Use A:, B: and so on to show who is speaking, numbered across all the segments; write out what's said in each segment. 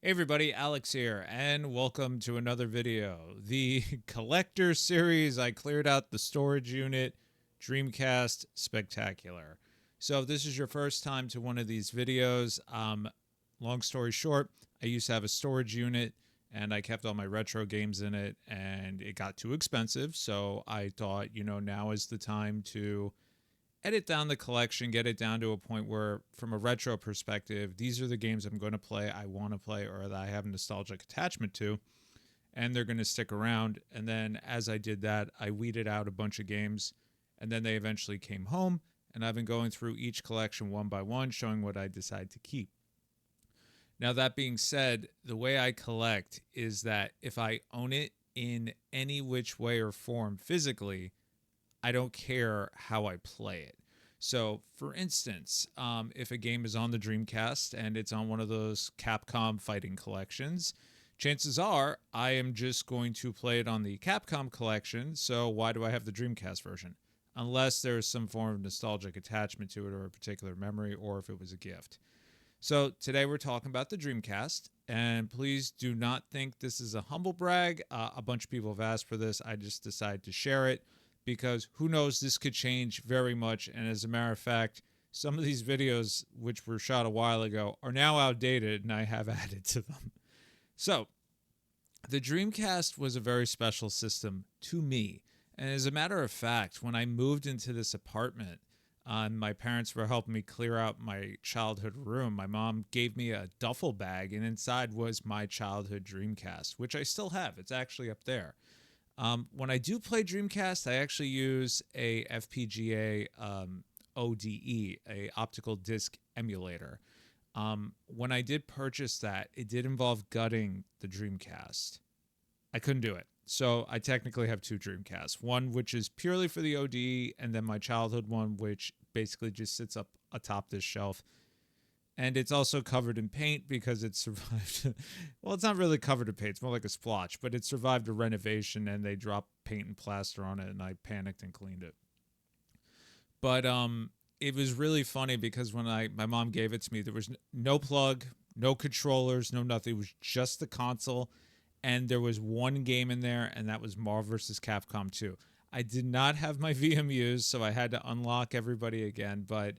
A: Hey everybody, Alex here, and welcome to another video. The collector series, I cleared out the storage unit, Dreamcast Spectacular. So if this is your first time to one of these videos, long story short, I used to have a storage unit and I kept all my retro games in it and it got too expensive. So I thought, now is the time to edit down the collection, get it down to a point where, from a retro perspective, these are the games I'm going to play, I want to play, or that I have a nostalgic attachment to, and they're going to stick around. And then as I did that, I weeded out a bunch of games, and then they eventually came home, and I've been going through each collection one by one, showing what I decide to keep. Now, that being said, the way I collect is that if I own it in any which way or form physically, I don't care how I play it. So, for instance, if a game is on the Dreamcast and it's on one of those Capcom fighting collections, chances are I am just going to play it on the Capcom collection. So, why do I have the Dreamcast version? Unless there's some form of nostalgic attachment to it or a particular memory or if it was a gift. So, today we're talking about the Dreamcast. And please do not think this is a humble brag. A bunch of people have asked for this. I just decided to share it because who knows, this could change very much. And as a matter of fact, some of these videos, which were shot a while ago, are now outdated and I have added to them. So, the Dreamcast was a very special system to me. And as a matter of fact, when I moved into this apartment, my parents were helping me clear out my childhood room. My mom gave me a duffel bag, and inside was my childhood Dreamcast, which I still have. It's actually up there. When I do play Dreamcast, I actually use a FPGA ODE, a optical disc emulator. When I did purchase that, it did involve gutting the Dreamcast. I couldn't do it. So I technically have two Dreamcasts. One which is purely for the ODE, and then my childhood one, which basically just sits up atop this shelf. And it's also covered in paint because it survived. Well, it's not really covered in paint, it's more like a splotch, but it survived a renovation and they dropped paint and plaster on it, and I panicked and cleaned it. But it was really funny because when my mom gave it to me, there was no plug, no controllers, no nothing. It was just the console, and there was one game in there, and that was Marvel vs. Capcom 2. I did not have my VMUs, so I had to unlock everybody again. But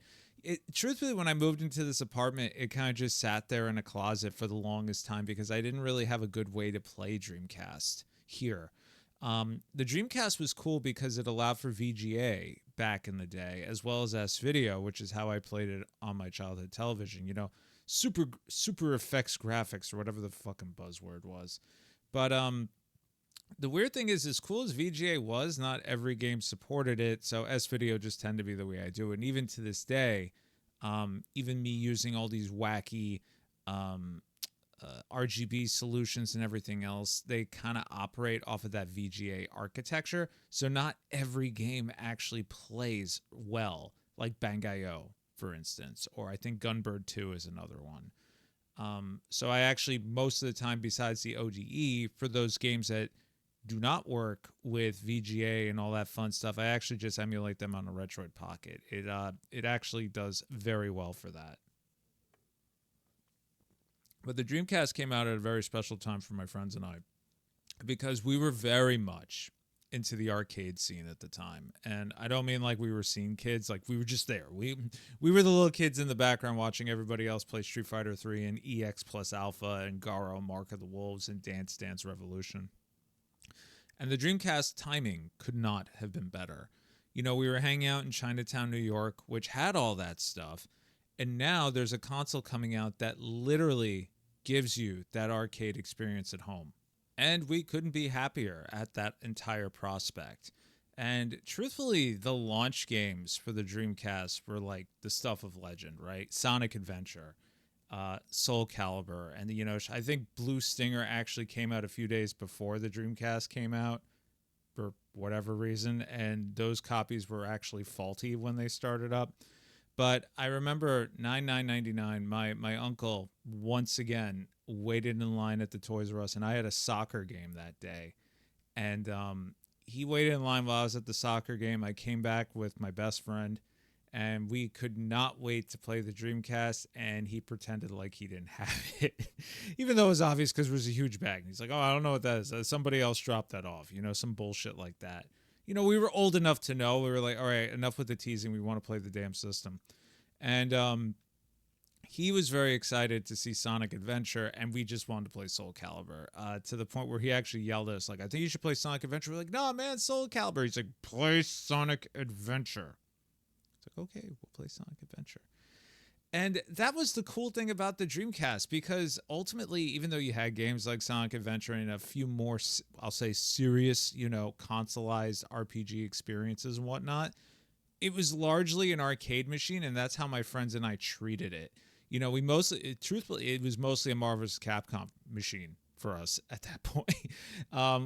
A: truthfully, when I moved into this apartment, it kind of just sat there in a closet for the longest time because I didn't really have a good way to play Dreamcast here. The Dreamcast was cool because it allowed for VGA back in the day, as well as S video, which is how I played it on my childhood television. Super effects graphics or whatever the fucking buzzword was. But the weird thing is, as cool as VGA was, not every game supported it. So S video just tended to be the way I do it. And even to this day, even me using all these wacky RGB solutions and everything else, they kind of operate off of that VGA architecture. So not every game actually plays well, like Bangai-O, for instance, or I think Gunbird 2 is another one. So I actually, most of the time, besides the ODE, for those games that do not work with VGA and all that fun stuff, I actually just emulate them on a Retroid Pocket. It actually does very well for that. But the Dreamcast came out at a very special time for my friends and I because we were very much into the arcade scene at the time. And I don't mean like we were seeing kids, like we were just there. We were the little kids in the background watching everybody else play Street Fighter 3 and EX plus Alpha and Garo, Mark of the Wolves, and Dance Dance Revolution. And the Dreamcast timing could not have been better. We were hanging out in Chinatown, New York, which had all that stuff. And now there's a console coming out that literally gives you that arcade experience at home. And we couldn't be happier at that entire prospect. And truthfully, the launch games for the Dreamcast were like the stuff of legend, right? Sonic Adventure, Soul Calibur, and I think Blue Stinger actually came out a few days before the Dreamcast came out for whatever reason, and those copies were actually faulty when they started up. But I remember 99.99. My uncle once again waited in line at the Toys R Us, and I had a soccer game that day, and he waited in line while I was at the soccer game. I came back with my best friend, and we could not wait to play the Dreamcast, and he pretended like he didn't have it, even though it was obvious because it was a huge bag. And he's like, oh, I don't know what that is. Somebody else dropped that off, some bullshit like that. We were old enough to know. We were like, all right, enough with the teasing. We want to play the damn system. And he was very excited to see Sonic Adventure, and we just wanted to play Soul Calibur, to the point where he actually yelled at us, like, I think you should play Sonic Adventure. We're like, no, man, Soul Calibur. He's like, play Sonic Adventure. It's like, okay, we'll play Sonic Adventure. And that was the cool thing about the Dreamcast, because ultimately, even though you had games like Sonic Adventure and a few more, I'll say, serious, consoleized RPG experiences and whatnot, it was largely an arcade machine, and that's how my friends and I treated it. Truthfully, it was mostly a Marvel's Capcom machine for us at that point.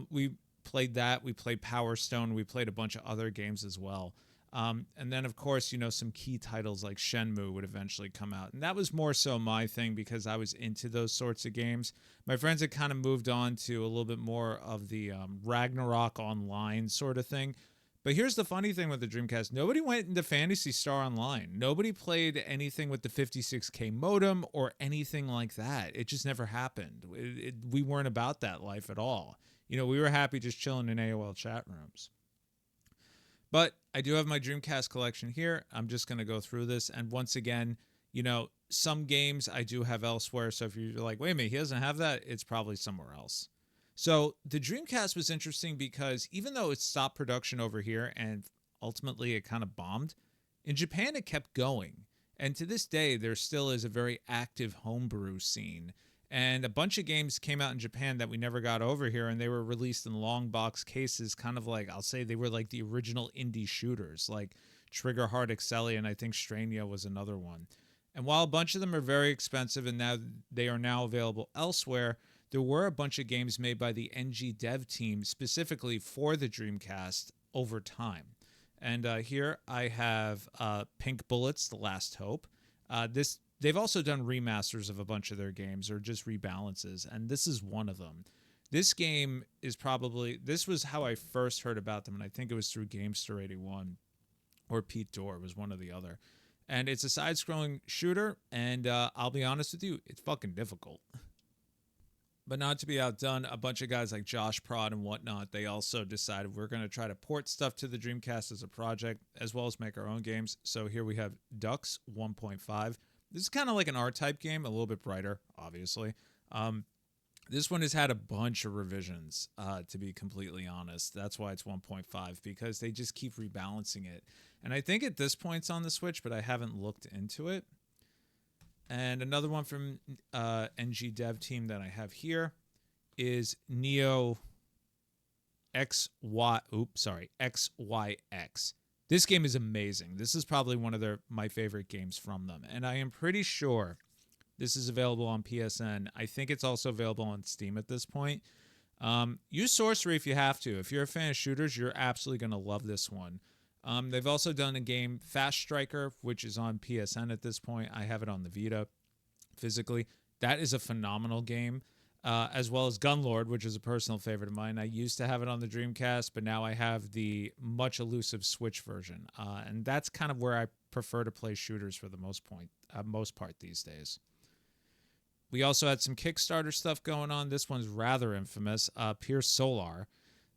A: We played that. We played Power Stone. We played a bunch of other games as well. And then, of course, some key titles like Shenmue would eventually come out. And that was more so my thing because I was into those sorts of games. My friends had kind of moved on to a little bit more of the Ragnarok Online sort of thing. But here's the funny thing with the Dreamcast. Nobody went into Phantasy Star Online. Nobody played anything with the 56K modem or anything like that. It just never happened. We weren't about that life at all. We were happy just chilling in AOL chat rooms. But I do have my Dreamcast collection here. I'm just going to go through this. And once again, some games I do have elsewhere. So if you're like, wait a minute, he doesn't have that, it's probably somewhere else. So the Dreamcast was interesting because even though it stopped production over here and ultimately it kind of bombed, in Japan it kept going. And to this day, there still is a very active homebrew scene. And a bunch of games came out in Japan that we never got over here, and they were released in long box cases, kind of like, I'll say they were like the original indie shooters, like Trigger Hard Excelli, and I think Strania was another one. And while a bunch of them are very expensive and now they are now available elsewhere, there were a bunch of games made by the NG dev team specifically for the Dreamcast over time. And here I have Pink Bullets, The Last Hope. They've also done remasters of a bunch of their games or just rebalances, and this is one of them. This game is this was how I first heard about them, and I think it was through Gamester 81 or Pete Dorr was one or the other. And it's a side-scrolling shooter, and I'll be honest with you, it's fucking difficult. But not to be outdone, a bunch of guys like Josh Prod and whatnot, they also decided we're going to try to port stuff to the Dreamcast as a project, as well as make our own games. So here we have Ducks 1.5. This is kind of like an R-type game, a little bit brighter, obviously. This one has had a bunch of revisions, to be completely honest. That's why it's 1.5, because they just keep rebalancing it. And I think at this point it's on the Switch, but I haven't looked into it. And another one from NG Dev team that I have here is Neo XYX. This game is amazing. This is probably one of my favorite games from them. And I am pretty sure this is available on PSN. I think it's also available on Steam at this point. Use Sorcery if you have to. If you're a fan of shooters, you're absolutely going to love this one. They've also done a game, Fast Striker, which is on PSN at this point. I have it on the Vita physically. That is a phenomenal game. As well as Gunlord, which is a personal favorite of mine. I used to have it on the Dreamcast, but now I have the much elusive Switch version. And that's kind of where I prefer to play shooters for the most part these days. We also had some Kickstarter stuff going on. This one's rather infamous. Pierce Solar.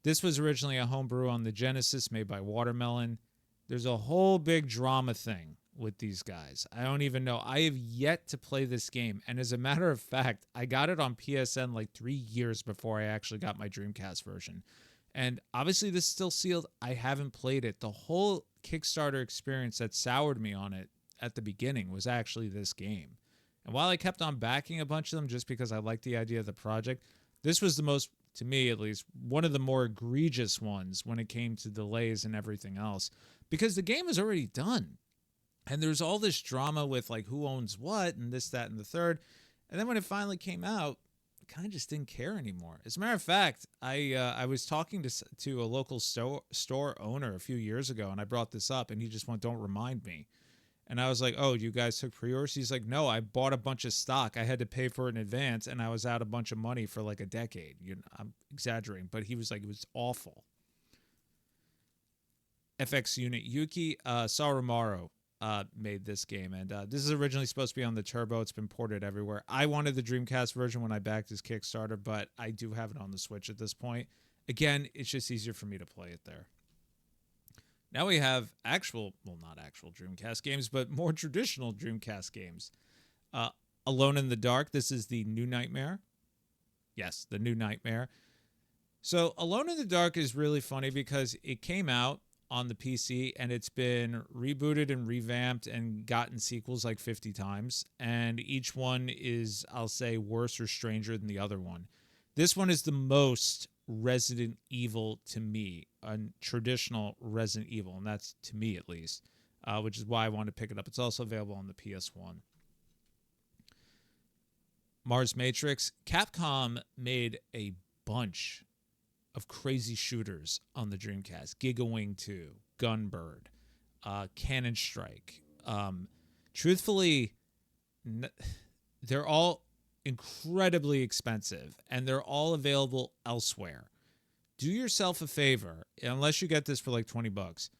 A: This was originally a homebrew on the Genesis made by Watermelon. There's a whole big drama thing with these guys. I don't even know. I have yet to play this game. And as a matter of fact, I got it on PSN like 3 years before I actually got my Dreamcast version. And obviously this is still sealed. I haven't played it. The whole Kickstarter experience that soured me on it at the beginning was actually this game. And while I kept on backing a bunch of them just because I liked the idea of the project, this was the most, to me at least, one of the more egregious ones when it came to delays and everything else. Because the game is already done. And there's all this drama with like who owns what and this, that, and the third. And then when it finally came out, I kind of just didn't care anymore. As a matter of fact, I was talking to a local store owner a few years ago, and I brought this up, and he just went, "Don't remind me." And I was like, "Oh, you guys took pre-orders?" He's like, "No, I bought a bunch of stock. I had to pay for it in advance, and I was out a bunch of money for like a decade." I'm exaggerating, but he was like, it was awful. FX Unit Yuki Sarumaru. made this game. And this is originally supposed to be on the Turbo. It's been ported everywhere. I wanted the Dreamcast version when I backed his Kickstarter, but I do have it on the Switch at this point. Again, it's just easier for me to play it there. Now we have not actual Dreamcast games, but more traditional Dreamcast games. Alone in the Dark. This is the New Nightmare. Yes, the New Nightmare. So Alone in the Dark is really funny because it came out on the PC and it's been rebooted and revamped and gotten sequels like 50 times. And each one is, I'll say, worse or stranger than the other one. This one is the most Resident Evil to me, a traditional Resident Evil, and that's to me at least, which is why I wanted to pick it up. It's also available on the PS1. Mars Matrix. Capcom made a bunch of crazy shooters on the Dreamcast. Giga Wing 2, Gunbird, Cannon Strike. Truthfully, they're all incredibly expensive, and they're all available elsewhere. Do yourself a favor, unless you get this for like $20.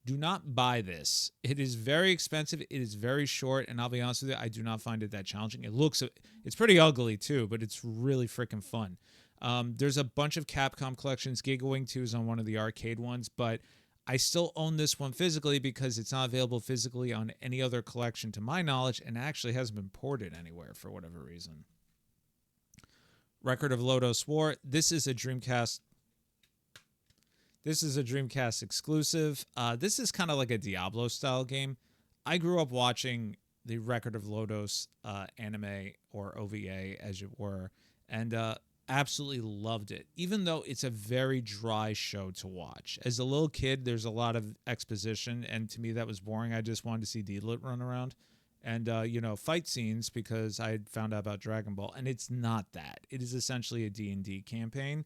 A: Do not buy this. It is very expensive. It is very short, and I'll be honest with you, I do not find it that challenging. It's pretty ugly too, but it's really freaking fun. There's a bunch of Capcom collections. Giga Wing 2 is on one of the arcade ones, but I still own this one physically because it's not available physically on any other collection to my knowledge, and actually hasn't been ported anywhere for whatever reason. Record of Lodoss War. This is a Dreamcast exclusive. This is kind of like a Diablo-style game. I grew up watching the Record of Lodoss anime, or OVA, as it were, and absolutely loved it, even though it's a very dry show to watch. As a little kid, there's a lot of exposition, and to me that was boring. I just wanted to see Diglett run around and, fight scenes because I had found out about Dragon Ball, and it's not that. It is essentially a D&D campaign.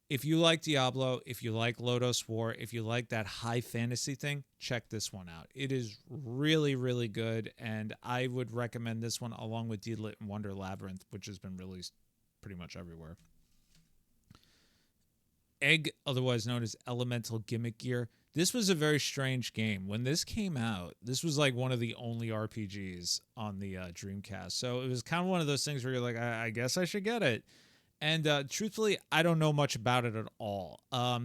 A: If you like Diablo, if you like Lodoss War, if you like that high fantasy thing, check this one out. It is really, really good, and I would recommend this one along with Diglett and Wonder Labyrinth, which has been released pretty much everywhere. Egg, otherwise known as Elemental Gimmick Gear. This was a very strange game. When this came out, this was like one of the only RPGs on the Dreamcast. So it was kind of one of those things where you're like, I guess I should get it. And truthfully, I don't know much about it at all.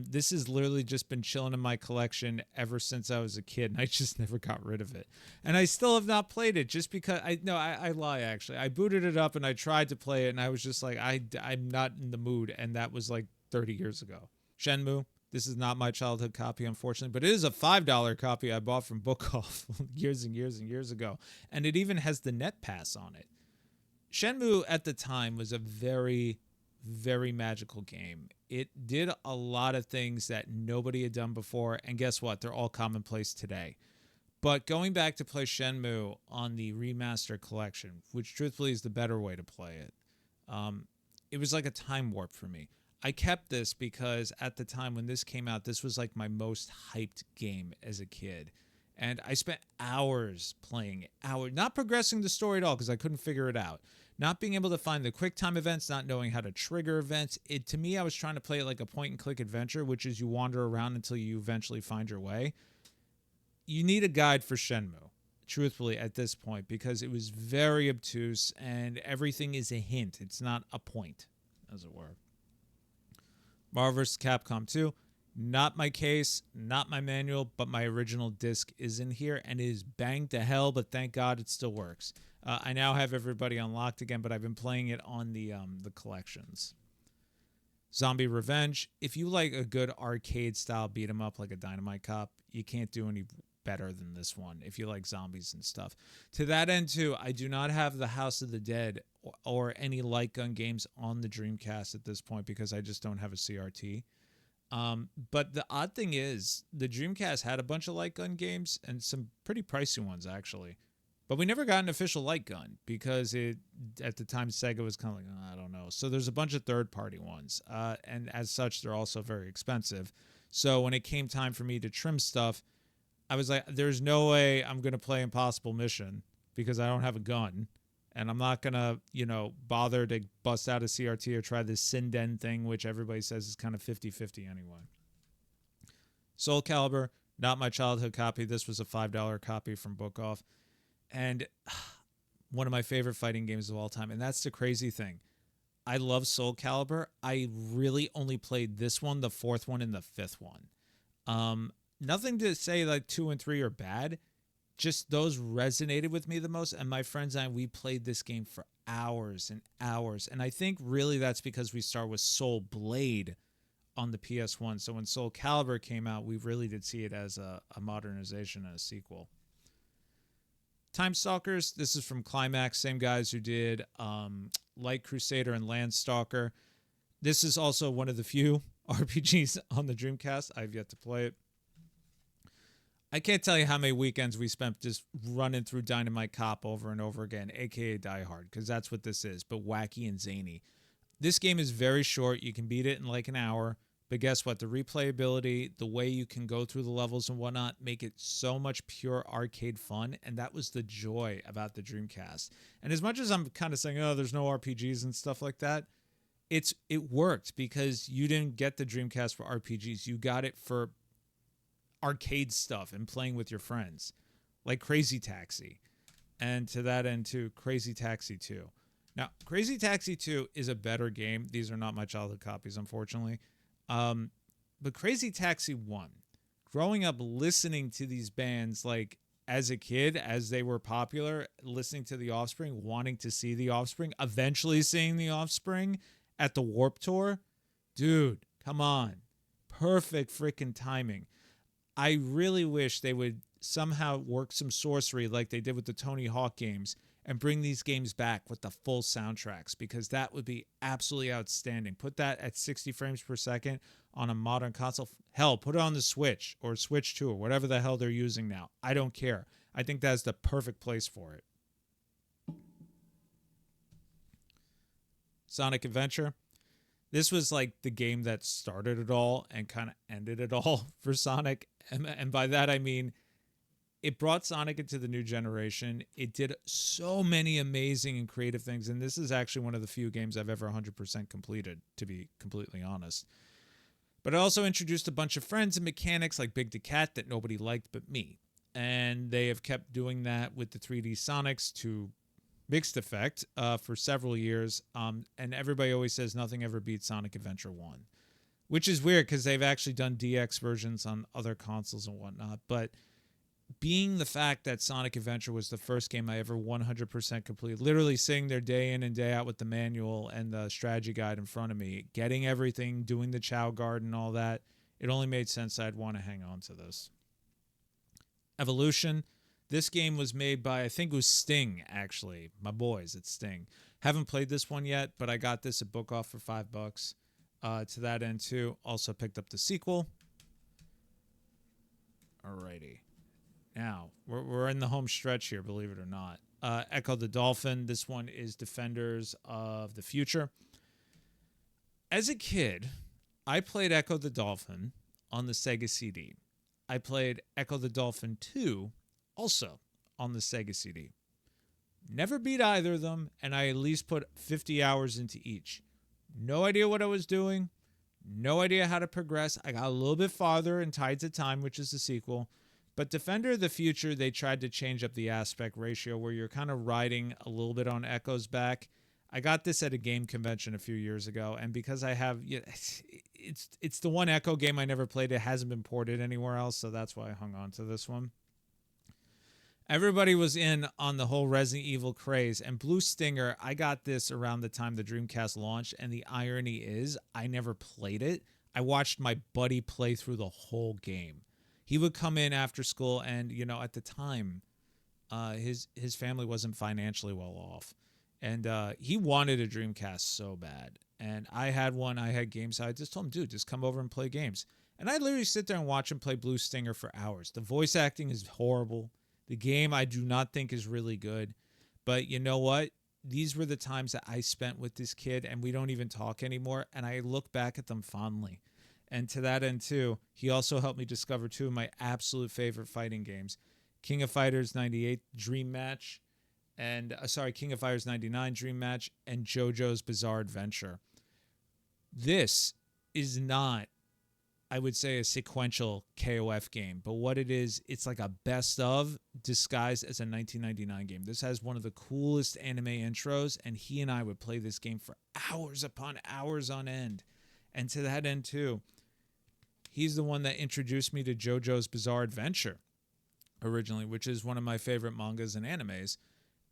A: This has literally just been chilling in my collection ever since I was a kid, and I just never got rid of it. And I still have not played it just because I lie, actually. I booted it up and I tried to play it, and I was just like, I'm not in the mood. And that was like 30 years ago. Shenmue. This is not my childhood copy, unfortunately, but it is a $5 copy I bought from Book Off years and years and years ago. And it even has the Net Pass on it. Shenmue at the time was a very, very magical game. It did a lot of things that nobody had done before, and guess what? They're all commonplace today. But going back to play Shenmue on the remaster collection, which truthfully is the better way to play it, it was like a time warp for me. I kept this because at the time when this came out, this was like my most hyped game as a kid. And I spent hours playing it, not progressing the story at all because I couldn't figure it out. Not being able to find the quick time events, not knowing how to trigger events. To me, I was trying to play it like a point and click adventure, which is you wander around until you eventually find your way. You need a guide for Shenmue, truthfully, at this point, because it was very obtuse and everything is a hint. It's not a point, as it were. Marvel vs. Capcom 2. Not my case, not my manual, but my original disc is in here and it is banged to hell, but thank God it still works. I now have everybody unlocked again, but I've been playing it on the collections. Zombie Revenge. If you like a good arcade-style beat-em-up like a Dynamite Cop, you can't do any better than this one if you like zombies and stuff. To that end, too, I do not have the House of the Dead or any light gun games on the Dreamcast at this point because I just don't have a CRT. But the odd thing is, the Dreamcast had a bunch of light gun games and some pretty pricey ones, actually. But we never got an official light gun because at the time Sega was kind of like, oh, I don't know. So there's a bunch of third-party ones. And as such, they're also very expensive. So when it came time for me to trim stuff, I was like, there's no way I'm going to play Impossible Mission because I don't have a gun. And I'm not going to, bother to bust out a CRT or try this Sinden thing, which everybody says is kind of 50-50 anyway. Soul Calibur. Not my childhood copy. This was a $5 copy from Book Off. And one of my favorite fighting games of all time. And that's the crazy thing. I love Soul Calibur. I really only played this one, the fourth one, and the fifth one. Nothing to say like 2 and 3 are bad. Just those resonated with me the most. And my friends and I, we played this game for hours and hours. And I think really that's because we started with Soul Blade on the PS1. So when Soul Calibur came out, we really did see it as a modernization and a sequel. Time Stalkers, this is from Climax, same guys who did Light Crusader and Landstalker. This is also one of the few RPGs on the Dreamcast. I've yet to play it. I can't tell you how many weekends we spent just running through Dynamite Cop over and over again, aka Die Hard, because that's what this is, but wacky and zany. This game is very short. You can beat it in like an hour, but guess what? The replayability, the way you can go through the levels and whatnot, make it so much pure arcade fun, and that was the joy about the Dreamcast. And as much as I'm kind of saying, oh, there's no RPGs and stuff like that, it worked because you didn't get the Dreamcast for RPGs. You got it for arcade stuff and playing with your friends, like Crazy Taxi. And to that end, too, Crazy Taxi 2. Now, Crazy Taxi 2 is a better game. These are not my childhood copies, unfortunately. But Crazy Taxi 1, growing up listening to these bands, like as a kid, as they were popular, listening to The Offspring, wanting to see The Offspring, eventually seeing The Offspring at the Warped Tour. Dude, come on. Perfect freaking timing. I really wish they would somehow work some sorcery like they did with the Tony Hawk games and bring these games back with the full soundtracks, because that would be absolutely outstanding. Put that at 60 frames per second on a modern console. Hell, put it on the Switch or Switch 2 or whatever the hell they're using now. I don't care. I think that's the perfect place for it. Sonic Adventure. This was like the game that started it all and kind of ended it all for Sonic. And by that, I mean, it brought Sonic into the new generation. It did so many amazing and creative things. And this is actually one of the few games I've ever 100% completed, to be completely honest. But it also introduced a bunch of friends and mechanics like Big the Cat that nobody liked but me. And they have kept doing that with the 3D Sonics to mixed effect for several years. And everybody always says nothing ever beats Sonic Adventure 1. Which is weird because they've actually done DX versions on other consoles and whatnot. But being the fact that Sonic Adventure was the first game I ever 100% completed, literally sitting there day in and day out with the manual and the strategy guide in front of me, getting everything, doing the Chow Garden, all that, it only made sense I'd want to hang on to this. Evolution. This game was made by, I think it was Sting, actually. My boys at Sting. Haven't played this one yet, but I got this at Book Off for $5. To that end, too. Also picked up the sequel. Alrighty. Now, we're in the home stretch here, believe it or not. Echo the Dolphin. This one is Defenders of the Future. As a kid, I played Echo the Dolphin on the Sega CD. I played Echo the Dolphin 2 also on the Sega CD. Never beat either of them, and I at least put 50 hours into each. No idea what I was doing. No idea how to progress. I got a little bit farther in Tides of Time, which is the sequel. But Defender of the Future, they tried to change up the aspect ratio where you're kind of riding a little bit on Echo's back. I got this at a game convention a few years ago, and because I have, it's the one Echo game I never played. It hasn't been ported anywhere else, so that's why I hung on to this one. Everybody was in on the whole Resident Evil craze, and Blue Stinger, I got this around the time the Dreamcast launched, and the irony is I never played it. I watched my buddy play through the whole game. He would come in after school, and, at the time, his family wasn't financially well off, and he wanted a Dreamcast so bad, and I had one, I had games, so I just told him, dude, just come over and play games. And I literally sit there and watch him play Blue Stinger for hours. The voice acting is horrible. The game I do not think is really good. But you know what? These were the times that I spent with this kid, and we don't even talk anymore, and I look back at them fondly. And to that end, too, he also helped me discover two of my absolute favorite fighting games. King of Fighters 98 Dream Match, and King of Fighters 99 Dream Match, and JoJo's Bizarre Adventure. This is not I would say, a sequential KOF game. But what it is, it's like a best of disguised as a 1999 game. This has one of the coolest anime intros, and he and I would play this game for hours upon hours on end. And to that end, too, he's the one that introduced me to JoJo's Bizarre Adventure originally, which is one of my favorite mangas and animes.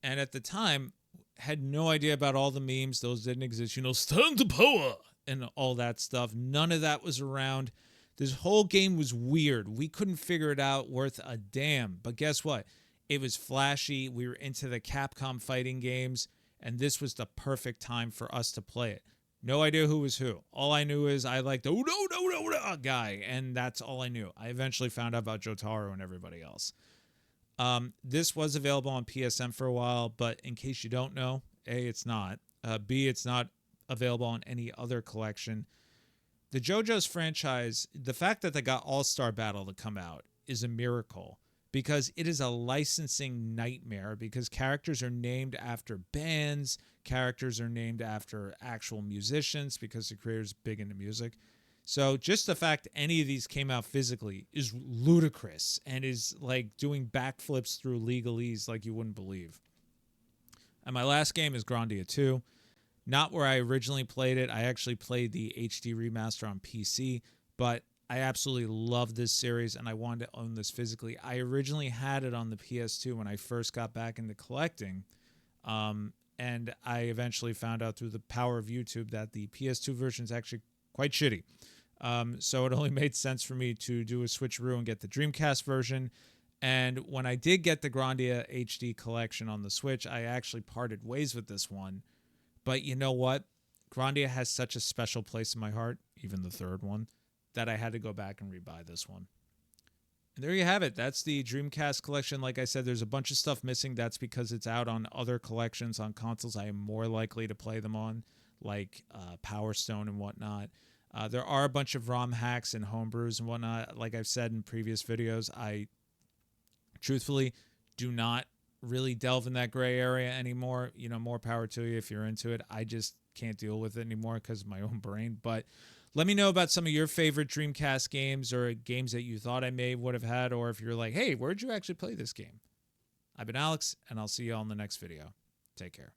A: And at the time, had no idea about all the memes. Those didn't exist. Stand to power and all that stuff. None of that was around. This whole game was weird. We couldn't figure it out worth a damn. But guess what? It was flashy. We were into the Capcom fighting games, and this was the perfect time for us to play it. No idea who was who. All I knew is I liked the no guy, and that's all I knew. I eventually found out about Jotaro and everybody else. This was available on PSN for a while, but in case you don't know, A, it's not. B, it's not available on any other collection. The JoJo's franchise, the fact that they got All-Star Battle to come out is a miracle, because it is a licensing nightmare, because characters are named after bands, characters are named after actual musicians, because the creator's big into music. So just the fact any of these came out physically is ludicrous and is like doing backflips through legalese like you wouldn't believe. And my last game is Grandia 2. Not where I originally played it. I actually played the HD remaster on PC, but I absolutely love this series and I wanted to own this physically. I originally had it on the PS2 when I first got back into collecting, and I eventually found out through the power of YouTube that the PS2 version is actually quite shitty. So it only made sense for me to do a switcheroo and get the Dreamcast version. And when I did get the Grandia HD collection on the Switch, I actually parted ways with this one. But you know what? Grandia has such a special place in my heart, even the third one, that I had to go back and rebuy this one. And there you have it. That's the Dreamcast collection. Like I said, there's a bunch of stuff missing. That's because it's out on other collections on consoles I am more likely to play them on, like Power Stone and whatnot. There are a bunch of ROM hacks and homebrews and whatnot. Like I've said in previous videos, I truthfully do not really delve in that gray area anymore. You know, more power to you if you're into it. I just can't deal with it anymore because of my own brain. But let me know about some of your favorite Dreamcast games or games that you thought I may would have had, or if you're like, hey, where'd you actually play this game? I've been Alex, and I'll see you all in the next video. Take care.